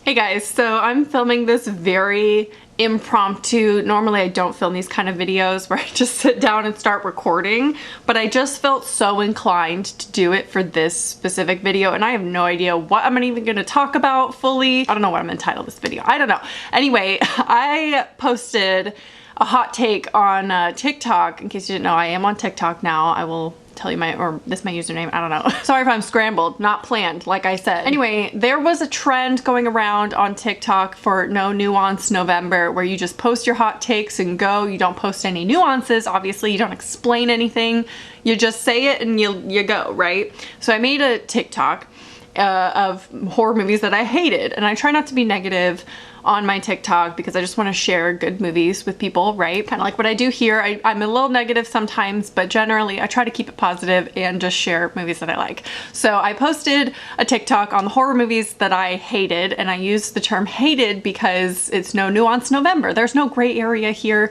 Hey guys, so I'm filming this very impromptu. Normally I don't film these kind of videos where I just sit down and start recording, but I just felt so inclined to do it for this specific video, and I have no idea what I'm even gonna talk about fully. I don't know what I'm gonna title this video. I don't know. Anyway, I posted a hot take on TikTok. In case you didn't know, I am on TikTok now. I will tell you this is my username, I don't know. Sorry if I'm scrambled, not planned, like I said. Anyway, there was a trend going around on TikTok for No Nuance November, where you just post your hot takes and go. You don't post any nuances, obviously. You don't explain anything. You just say it and you go, right? So I made a TikTok of horror movies that I hated, and I try not to be negative on my TikTok because I just want to share good movies with people, right? Kind of like what I do here. I'm a little negative sometimes, but generally I try to keep it positive and just share movies that I like. So I posted a TikTok on the horror movies that I hated, and I used the term hated because it's No Nuance November. There's no gray area here.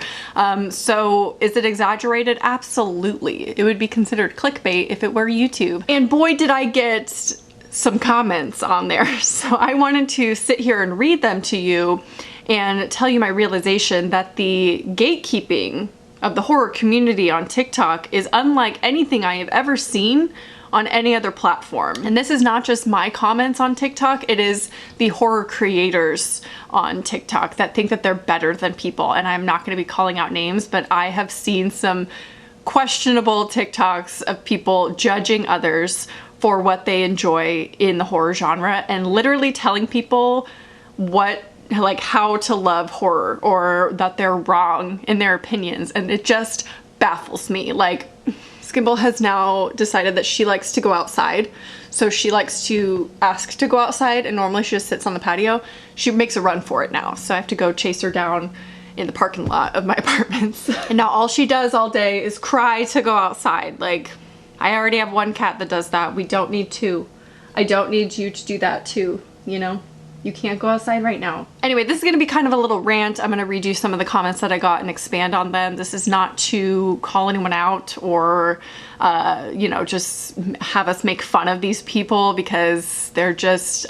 So is it exaggerated? Absolutely. It would be considered clickbait if it were YouTube. And boy, did I get some comments on there. So I wanted to sit here and read them to you and tell you my realization that the gatekeeping of the horror community on TikTok is unlike anything I have ever seen on any other platform. And this is not just my comments on TikTok, it is the horror creators on TikTok that think that they're better than people. And I'm not going to be calling out names, but I have seen some questionable TikToks of people judging others for what they enjoy in the horror genre and literally telling people how to love horror, or that they're wrong in their opinions. And it just baffles me. Like, Skimble has now decided that she likes to go outside. So she likes to ask to go outside, and normally she just sits on the patio. She makes a run for it now. So I have to go chase her down in the parking lot of my apartments. And now all she does all day is cry to go outside. Like, I already have one cat that does that. We don't need two. I don't need you to do that too, you know? You can't go outside right now. Anyway, this is gonna be kind of a little rant. I'm gonna read you some of the comments that I got and expand on them. This is not to call anyone out or, you know, just have us make fun of these people, because they're just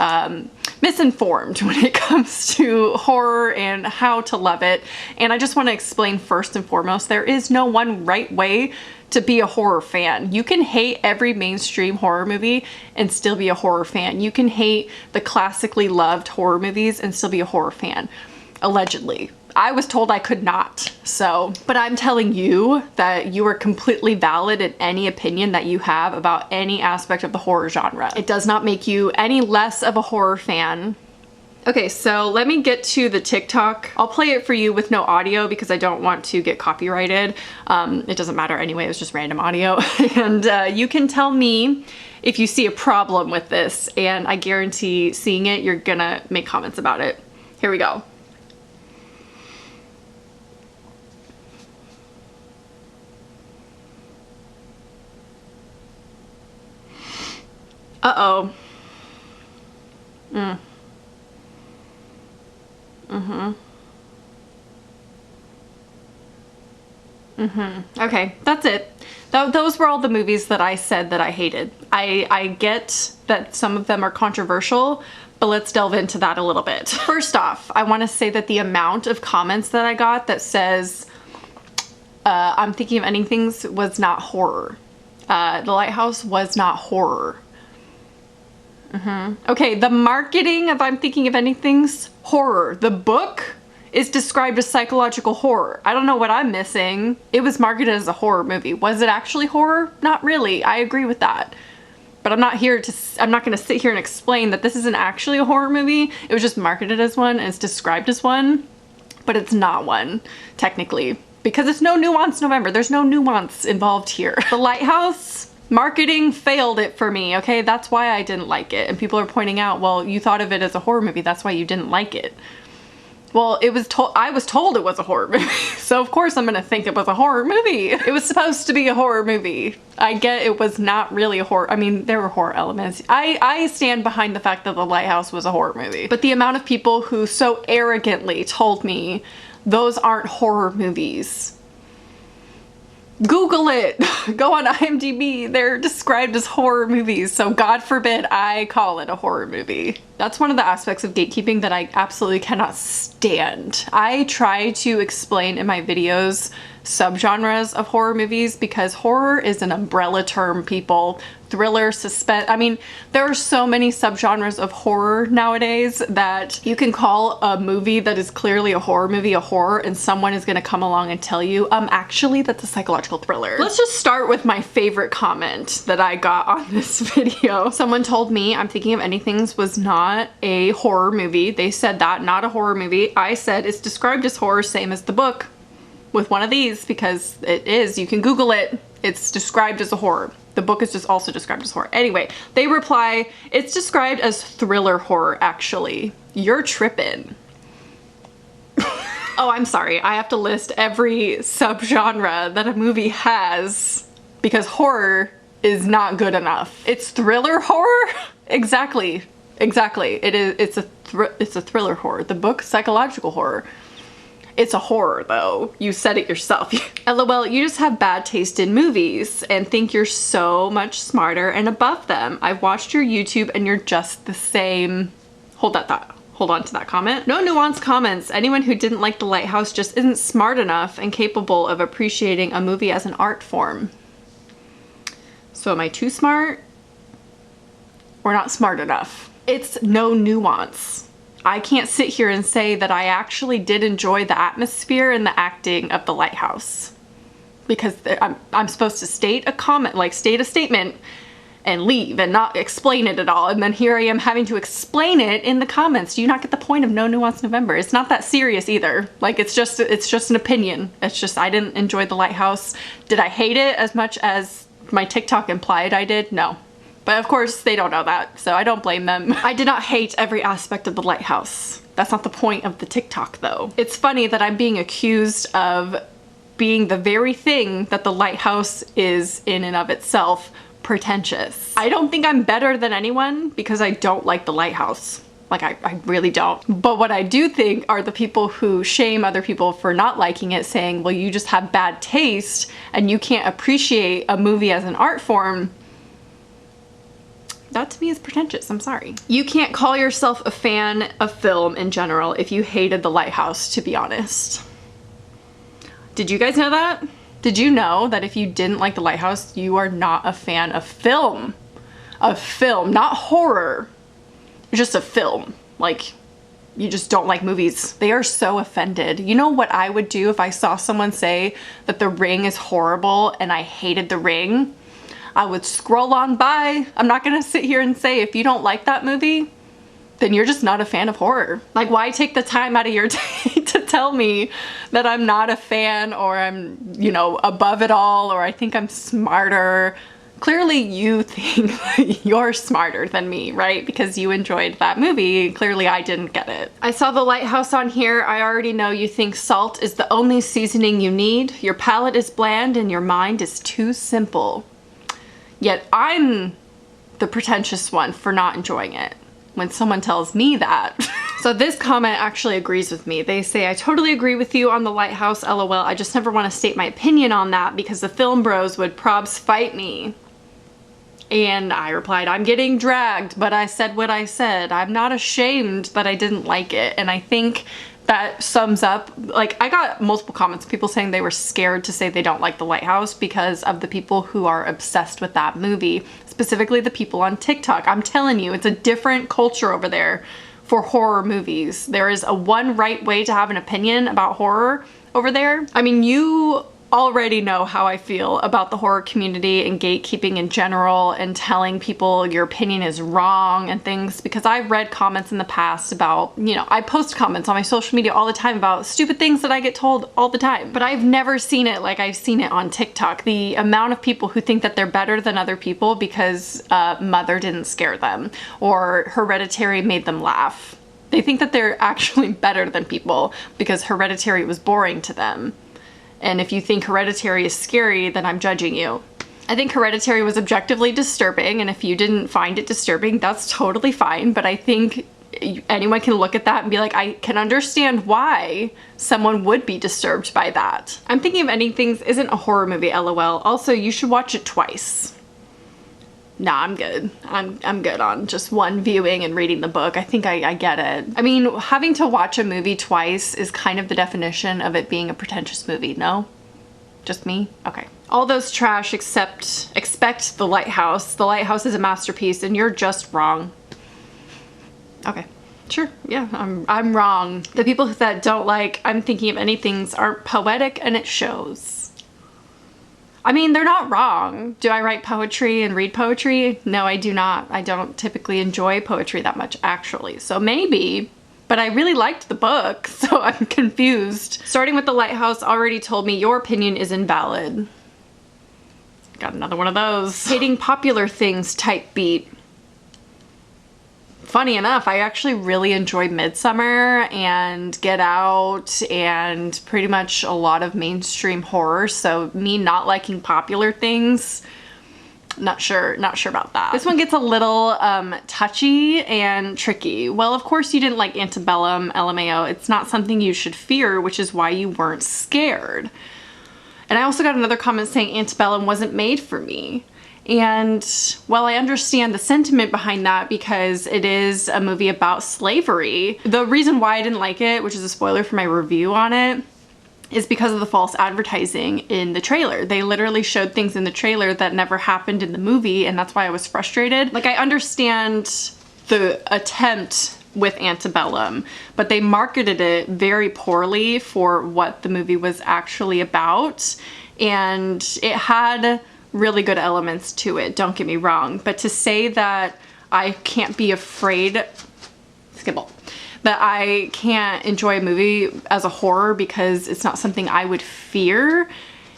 misinformed when it comes to horror and how to love it. And I just wanna explain first and foremost, there is no one right way to be a horror fan. You can hate every mainstream horror movie and still be a horror fan. You can hate the classically loved horror movies and still be a horror fan, allegedly. I was told I could not, so. But I'm telling you that you are completely valid in any opinion that you have about any aspect of the horror genre. It does not make you any less of a horror fan. Okay, so let me get to the TikTok. I'll play it for you with no audio because I don't want to get copyrighted. It doesn't matter anyway, it was just random audio. And you can tell me if you see a problem with this, and I guarantee seeing it, you're gonna make comments about it. Here we go. Uh-oh. Okay, that's it. Those were all the movies that I said that I hated. I get that some of them are controversial, but let's delve into that a little bit. First off, I want to say that the amount of comments that I got that says I'm thinking of anything was not horror. The Lighthouse was not horror. Okay, the marketing of I'm Thinking of Anything's horror. The book is described as psychological horror. I don't know what I'm missing. It was marketed as a horror movie. Was it actually horror? Not really. I agree with that. But I'm not gonna sit here and explain that this isn't actually a horror movie. It was just marketed as one and it's described as one, but it's not one, technically. Because it's No Nuance November. There's no nuance involved here. The Lighthouse, marketing failed it for me, okay? That's why I didn't like it. And people are pointing out, well, you thought of it as a horror movie, that's why you didn't like it. Well, I was told it was a horror movie, so of course I'm gonna think it was a horror movie. It was supposed to be a horror movie. I get it was not really a horror, I mean, there were horror elements. I stand behind the fact that The Lighthouse was a horror movie. But the amount of people who so arrogantly told me those aren't horror movies. Google it, go on IMDb, they're described as horror movies, so God forbid I call it a horror movie. That's one of the aspects of gatekeeping that I absolutely cannot stand. I try to explain in my videos subgenres of horror movies because horror is an umbrella term, people. Thriller, suspense. I mean, there are so many subgenres of horror nowadays that you can call a movie that is clearly a horror movie a horror, and someone is going to come along and tell you, actually that's a psychological thriller. Let's just start with my favorite comment that I got on this video. Someone told me I'm Thinking of Anything was not a horror movie. They said that, not a horror movie. I said it's described as horror, same as the book, with one of these, because it is. You can Google it. It's described as a horror. The book is just also described as horror. Anyway, they reply, it's described as thriller horror, actually. You're tripping. Oh, I'm sorry. I have to list every subgenre that a movie has because horror is not good enough. It's thriller horror? Exactly. Exactly. It's a thriller horror. The book, psychological horror. It's a horror though. You said it yourself. LOL, you just have bad taste in movies and think you're so much smarter and above them. I've watched your YouTube and you're just the same. Hold on to that comment. No nuanced comments. Anyone who didn't like The Lighthouse just isn't smart enough and capable of appreciating a movie as an art form. So am I too smart? Or not smart enough? It's no nuance. I can't sit here and say that I actually did enjoy the atmosphere and the acting of The Lighthouse because I'm supposed to state a comment, like state a statement and leave and not explain it at all. And then here I am having to explain it in the comments. Do you not get the point of No Nuance November? It's not that serious either. Like it's just an opinion. It's just, I didn't enjoy The Lighthouse. Did I hate it as much as my TikTok implied I did? No. But of course they don't know that, so I don't blame them. I did not hate every aspect of The Lighthouse. That's not the point of the TikTok though. It's funny that I'm being accused of being the very thing that The Lighthouse is in and of itself, pretentious. I don't think I'm better than anyone because I don't like The Lighthouse. Like I really don't. But what I do think are the people who shame other people for not liking it, saying, well, you just have bad taste and you can't appreciate a movie as an art form. That to me is pretentious, I'm sorry. You can't call yourself a fan of film in general if you hated The Lighthouse, to be honest. Did you guys know that? Did you know that if you didn't like The Lighthouse, you are not a fan of film? Of film, not horror. You're just a film. Like, you just don't like movies. They are so offended. You know what I would do if I saw someone say that The Ring is horrible and I hated The Ring? I would scroll on by. I'm not gonna sit here and say if you don't like that movie, then you're just not a fan of horror. Like, why take the time out of your day to tell me that I'm not a fan or I'm, you know, above it all or I think I'm smarter? Clearly you think that you're smarter than me, right? Because you enjoyed that movie. Clearly I didn't get it. I saw The Lighthouse on here. I already know you think salt is the only seasoning you need. Your palate is bland and your mind is too simple. Yet I'm the pretentious one for not enjoying it when someone tells me that. So this comment actually agrees with me. They say, I totally agree with you on The Lighthouse, LOL. I just never want to state my opinion on that because the film bros would probs fight me. And I replied, I'm getting dragged, but I said what I said. I'm not ashamed that I didn't like it. And I think that sums up, like, I got multiple comments, people saying they were scared to say they don't like The Lighthouse because of the people who are obsessed with that movie, specifically the people on TikTok. I'm telling you, it's a different culture over there for horror movies. There is a one right way to have an opinion about horror over there. I mean, you already know how I feel about the horror community and gatekeeping in general and telling people your opinion is wrong and things, because I've read comments in the past about, you know, I post comments on my social media all the time about stupid things that I get told all the time, but I've never seen it like I've seen it on TikTok. The amount of people who think that they're better than other people because Mother didn't scare them or Hereditary made them laugh. They think that they're actually better than people because Hereditary was boring to them. And if you think Hereditary is scary, then I'm judging you. I think Hereditary was objectively disturbing, and if you didn't find it disturbing, that's totally fine, but I think anyone can look at that and be like, I can understand why someone would be disturbed by that. I'm Thinking of Anything isn't a horror movie, LOL. Also, you should watch it twice. Nah, I'm good. I'm good on just one viewing and reading the book. I think I get it. I mean, having to watch a movie twice is kind of the definition of it being a pretentious movie, no? Just me? Okay. All those trash expect The Lighthouse. The Lighthouse is a masterpiece and you're just wrong. Okay. Sure, yeah, I'm wrong. The people that don't like I'm Thinking of Ending Things aren't poetic and it shows. I mean, they're not wrong. Do I write poetry and read poetry? No, I do not. I don't typically enjoy poetry that much, actually. So maybe, but I really liked the book, so I'm confused. Starting with The Lighthouse already told me your opinion is invalid. Got another one of those. Hating popular things type beat. Funny enough, I actually really enjoy Midsummer and Get Out and pretty much a lot of mainstream horror, so me not liking popular things, not sure about that. This one gets a little touchy and tricky. Well, of course you didn't like Antebellum, LMAO. It's not something you should fear, which is why you weren't scared. And I also got another comment saying Antebellum wasn't made for me. And while I understand the sentiment behind that because it is a movie about slavery, the reason why I didn't like it, which is a spoiler for my review on it, is because of the false advertising in the trailer. They literally showed things in the trailer that never happened in the movie, and that's why I was frustrated. Like, I understand the attempt with Antebellum, but they marketed it very poorly for what the movie was actually about, and it had really good elements to it, don't get me wrong, but to say that I can't be afraid, skibble, that I can't enjoy a movie as a horror because it's not something I would fear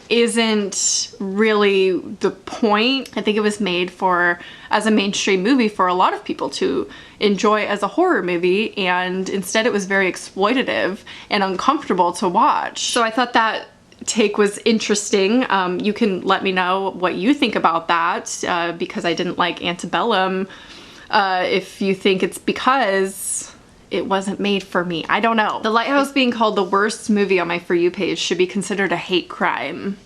isn't really the point. I think it was made for, as a mainstream movie for a lot of people to enjoy as a horror movie, and instead it was very exploitative and uncomfortable to watch. So I thought that take was interesting. You can let me know what you think about that because I didn't like Antebellum. If you think it's because it wasn't made for me, I don't know. The Lighthouse being called the worst movie on my For You page should be considered a hate crime.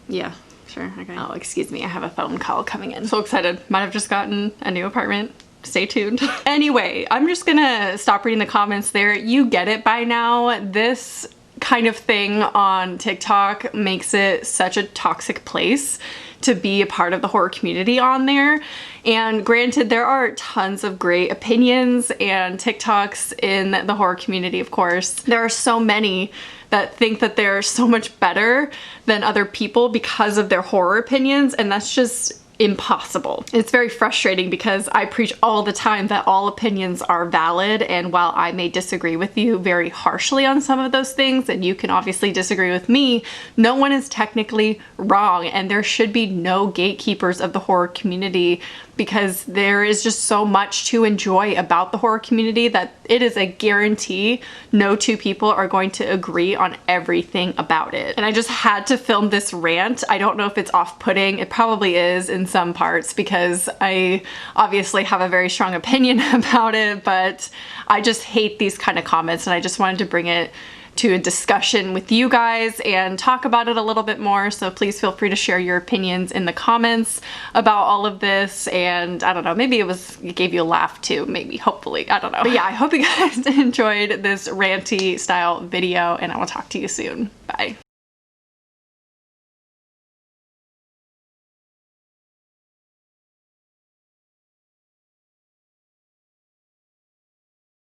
Yeah, sure, okay. Oh, excuse me, I have a phone call coming in. So excited. Might have just gotten a new apartment. Stay tuned. Anyway, I'm just gonna stop reading the comments there. You get it by now. This kind of thing on TikTok makes it such a toxic place to be a part of the horror community on there. And granted, there are tons of great opinions and TikToks in the horror community, of course. There are so many that think that they're so much better than other people because of their horror opinions, and that's just impossible. It's very frustrating because I preach all the time that all opinions are valid, and while I may disagree with you very harshly on some of those things, and you can obviously disagree with me, no one is technically wrong, and there should be no gatekeepers of the horror community because there is just so much to enjoy about the horror community that it is a guarantee no two people are going to agree on everything about it. And I just had to film this rant. I don't know if it's off-putting. It probably is in some parts because I obviously have a very strong opinion about it, but I just hate these kind of comments, and I just wanted to bring it to a discussion with you guys and talk about it a little bit more. So please feel free to share your opinions in the comments about all of this. And I don't know, maybe it gave you a laugh too, maybe, hopefully, I don't know. But yeah, I hope you guys enjoyed this ranty style video, and I will talk to you soon. Bye.